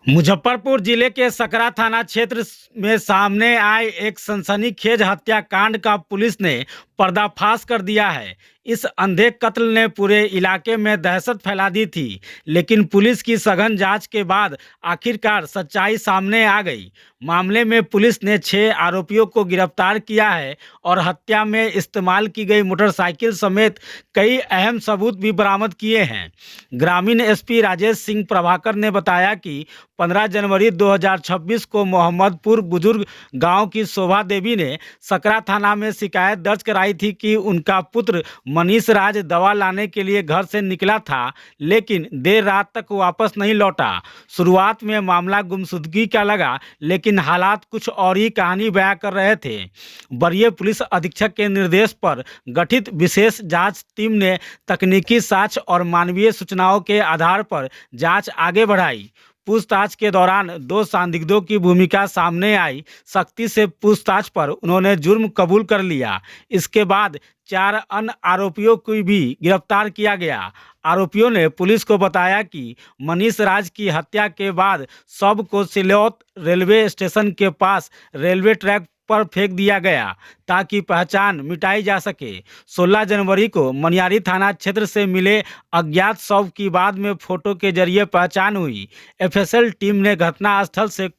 मुजफ्फरपुर जिले के सकरा थाना क्षेत्र में सामने आए एक सनसनीखेज हत्याकांड का पुलिस ने पर्दाफाश कर दिया है। इस अंधे कत्ल ने पूरे इलाके में दहशत फैला दी थी, लेकिन पुलिस की सघन जांच के बाद आखिरकार सच्चाई सामने आ गई। मामले में पुलिस ने 6 आरोपियों को गिरफ्तार किया है और हत्या में इस्तेमाल की गई मोटरसाइकिल समेत कई अहम सबूत भी बरामद किए हैं। ग्रामीण एसपी राजेश सिंह प्रभाकर ने बताया कि 15 जनवरी 2026 को मोहम्मदपुर बुजुर्ग गांव की शोभा देवी ने सकरा थाना में शिकायत दर्ज कराई थी कि उनका पुत्र मनीष राज दवा लाने के लिए घर से निकला था, लेकिन देर रात तक वापस नहीं लौटा। शुरुआत में मामला गुमशुदगी का लगा, लेकिन हालात कुछ और ही कहानी बयां कर रहे थे। वरीय पुलिस अधीक्षक के निर्देश पर गठित विशेष जांच टीम ने तकनीकी साक्ष्य और मानवीय सूचनाओं के आधार पर जांच आगे बढ़ाई। पूछताछ के दौरान 2 संदिग्धों की भूमिका सामने आई। सख्ती से पूछताछ पर उन्होंने जुर्म कबूल कर लिया। इसके बाद 4 अन्य आरोपियों को भी गिरफ्तार किया गया। आरोपियों ने पुलिस को बताया कि मनीष राज की हत्या के बाद शव को सिलौत रेलवे स्टेशन के पास रेलवे ट्रैक पर फेंक दिया गया ताकि पहचान मिटाई जा सके। 16 जनवरी को मनियारी थाना क्षेत्र से मिले अज्ञात शव की बाद में फोटो के जरिए पहचान हुई। एफएसएल टीम ने घटनास्थल से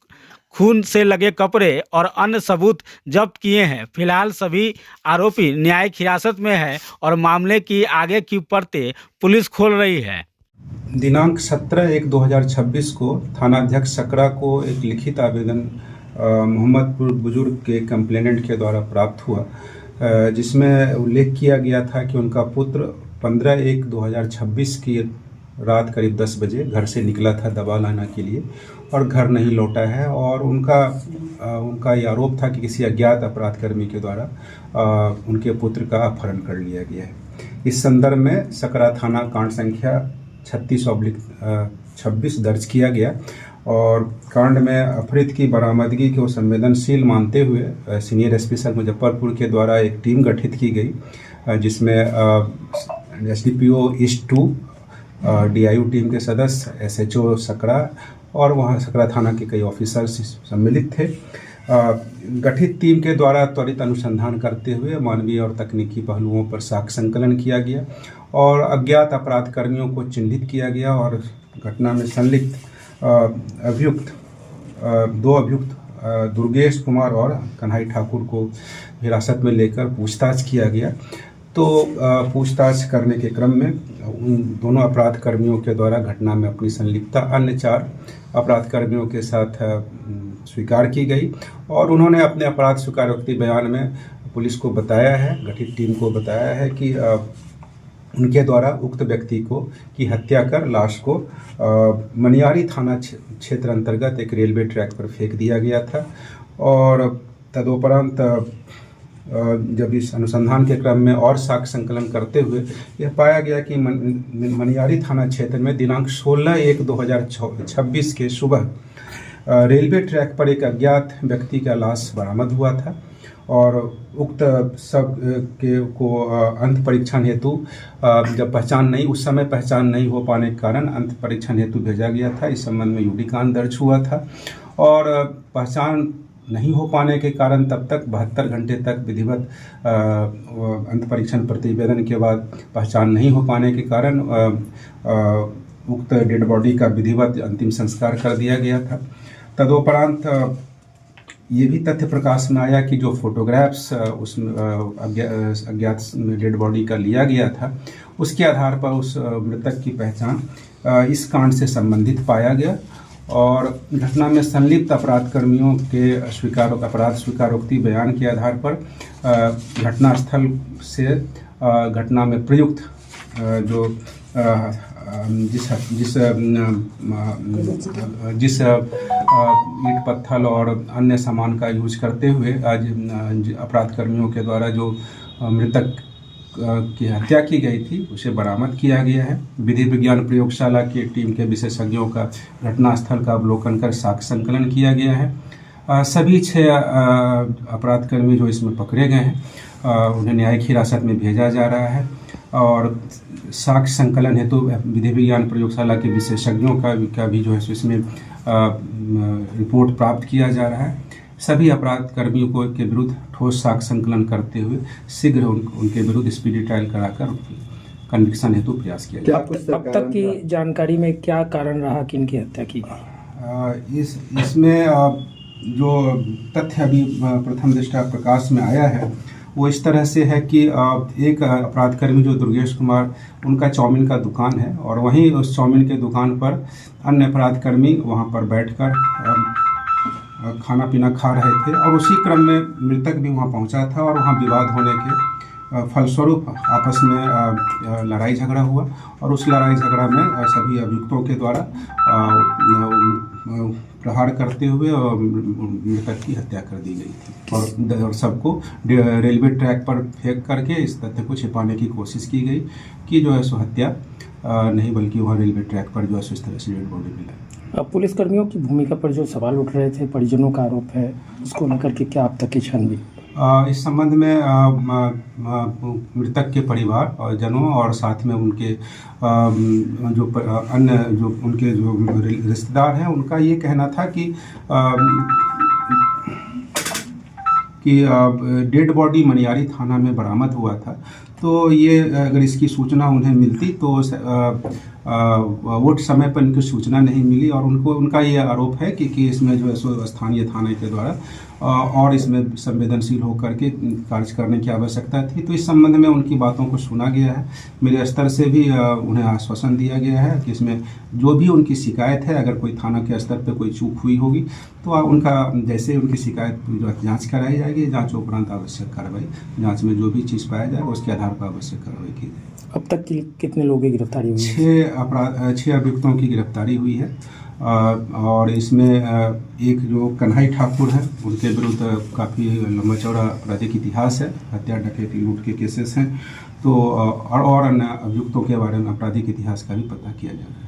खून से लगे कपड़े और अन्य सबूत जब्त किए हैं। फिलहाल सभी आरोपी न्यायिक हिरासत में हैं और मामले की आगे की परतें पुलिस खोल रही है। दिनांक 17/1/2026 को थानाध्यक्ष सकरा को एक लिखित आवेदन मोहम्मदपुर बुजुर्ग के कंप्लेनेंट के द्वारा प्राप्त हुआ, जिसमें उल्लेख किया गया था कि उनका पुत्र 15/1/2026 की रात करीब 10 बजे घर से निकला था दवा लाना के लिए और घर नहीं लौटा है। और उनका ये आरोप था कि किसी अज्ञात अपराधकर्मी के द्वारा उनके पुत्र का अपहरण कर लिया गया है। इस संदर्भ में सकरा थाना कांड संख्या 36/26 दर्ज किया गया और कांड में अपहृत की बरामदगी को संवेदनशील मानते हुए सीनियर एसपी सर मुजफ्फरपुर के द्वारा एक टीम गठित की गई, जिसमें एसडीपीओ ईस्ट 2, डीआईयू टीम के सदस्य, एसएचओ सकरा और वहां सकरा थाना के कई ऑफिसर्स सम्मिलित थे। गठित टीम के द्वारा त्वरित अनुसंधान करते हुए मानवीय और तकनीकी पहलुओं पर साक्ष्य संकलन किया गया और अज्ञात अपराध कर्मियों को चिन्हित किया गया और घटना में संलिप्त 2 अभियुक्त दुर्गेश कुमार और कन्हई ठाकुर को हिरासत में लेकर पूछताछ किया गया। तो पूछताछ करने के क्रम में उन दोनों अपराध कर्मियों के द्वारा घटना में अपनी संलिप्तता अन्य 4 अपराध कर्मियों के साथ स्वीकार की गई और उन्होंने अपने अपराध स्वीकारोक्ति बयान में पुलिस को बताया है, गठित टीम को बताया है कि उनके द्वारा उक्त व्यक्ति की हत्या कर लाश को मनियारी थाना क्षेत्र अंतर्गत एक रेलवे ट्रैक पर फेंक दिया गया था। और तदोपरांत जब इस अनुसंधान के क्रम में और साक्ष्य संकलन करते हुए यह पाया गया कि मनियारी थाना क्षेत्र में दिनांक 16/1/2026 के सुबह रेलवे ट्रैक पर एक अज्ञात व्यक्ति का लाश बरामद हुआ था और उक्त सब को अंत परीक्षण हेतु जब उस समय पहचान नहीं हो पाने के कारण अंत परीक्षण हेतु भेजा गया था। इस संबंध में यूडी कांड दर्ज हुआ था और पहचान नहीं हो पाने के कारण तब तक 72 घंटे तक विधिवत अंत परीक्षण प्रतिवेदन के बाद पहचान नहीं हो पाने के कारण उक्त डेड बॉडी का विधिवत अंतिम संस्कार कर दिया गया था। तदोपरांत ये भी तथ्य प्रकाश में आया कि जो फोटोग्राफ्स उस अज्ञात डेड बॉडी का लिया गया था, उसके आधार पर उस मृतक की पहचान इस कांड से संबंधित पाया गया और घटना में संलिप्त अपराध कर्मियों के अपराध स्वीकारोक्ति बयान के आधार पर घटनास्थल से घटना में प्रयुक्त जो जिस ईंट पत्थर और अन्य सामान का यूज करते हुए आज अपराध कर्मियों के द्वारा जो मृतक की हत्या की गई थी उसे बरामद किया गया है। विधि विज्ञान प्रयोगशाला की टीम के विशेषज्ञों का घटनास्थल का अवलोकन कर साक्ष्य संकलन किया गया है। सभी 6 अपराध कर्मी जो इसमें पकड़े गए हैं उन्हें न्यायिक हिरासत में भेजा जा रहा है और साक्ष्य संकलन हेतु विधि विज्ञान प्रयोगशाला के विशेषज्ञों का भी जो है इसमें रिपोर्ट प्राप्त किया जा रहा है। सभी अपराध कर्मियों को के विरुद्ध ठोस साक्ष्य संकलन करते हुए शीघ्र उनके विरुद्ध स्पीडी ट्रायल कराकर कन्विक्शन हेतु प्रयास किया जाएगा। अब तक की जानकारी में क्या कारण रहा कि इनकी हत्या की गई? इसमें जो तथ्य अभी प्रथम दृष्टया प्रकाश में आया है वो इस तरह से है कि एक अपराधकर्मी जो दुर्गेश कुमार, उनका चाउमीन का दुकान है और वहीं उस चाउमीन के दुकान पर अन्य अपराधकर्मी वहां पर बैठकर खाना पीना खा रहे थे और उसी क्रम में मृतक भी वहां पहुंचा था और वहां विवाद होने के फलस्वरूप आपस में लड़ाई झगड़ा हुआ और उस लड़ाई झगड़ा में सभी अभियुक्तों के द्वारा प्रहार करते हुए मृतक की हत्या कर दी गई थी और सबको रेलवे ट्रैक पर फेंक करके इस तथ्य को छिपाने की कोशिश की गई कि जो है सो हत्या नहीं बल्कि वहाँ रेलवे ट्रैक पर जो है सो इस तरह से डेड बॉडी मिला। पुलिस कर्मियों की भूमिका पर जो सवाल उठ रहे थे, परिजनों का आरोप है, उसको लेकर के क्या अब तक की छानबीन? इस संबंध में मृतक के परिवार और जनों और साथ में उनके जो अन्य जो उनके जो रिश्तेदार हैं उनका ये कहना था कि डेड बॉडी मनियारी थाना में बरामद हुआ था। तो ये अगर इसकी सूचना उन्हें मिलती तो वो समय पर इनकी सूचना नहीं मिली और उनका ये आरोप है कि इसमें जो है सो स्थानीय थाने के द्वारा और इसमें संवेदनशील होकर के कार्य करने की आवश्यकता थी। तो इस संबंध में उनकी बातों को सुना गया है। मेरे स्तर से भी उन्हें आश्वासन दिया गया है कि इसमें जो भी उनकी शिकायत है, अगर कोई थाना के स्तर पर कोई चूक हुई होगी तो उनका जैसे उनकी शिकायत जो जाँच कराई जाएगी, जाँच उपरांत आवश्यक कार्रवाई, जाँच में जो भी चीज़ पाया जाए उसके आधार पर आवश्यक कार्रवाई की जाए। अब तक की कितने लोगों की गिरफ्तारी हुई है? 6 अभियुक्तों की गिरफ्तारी हुई है और इसमें एक जो कन्हई ठाकुर है उनके विरुद्ध काफ़ी लंबा चौड़ा आपराधिक इतिहास है, हत्या, डकैती, लूट के केसेस हैं। तो और अन्य अभियुक्तों के बारे में आपराधिक इतिहास का भी पता किया जा रहा है।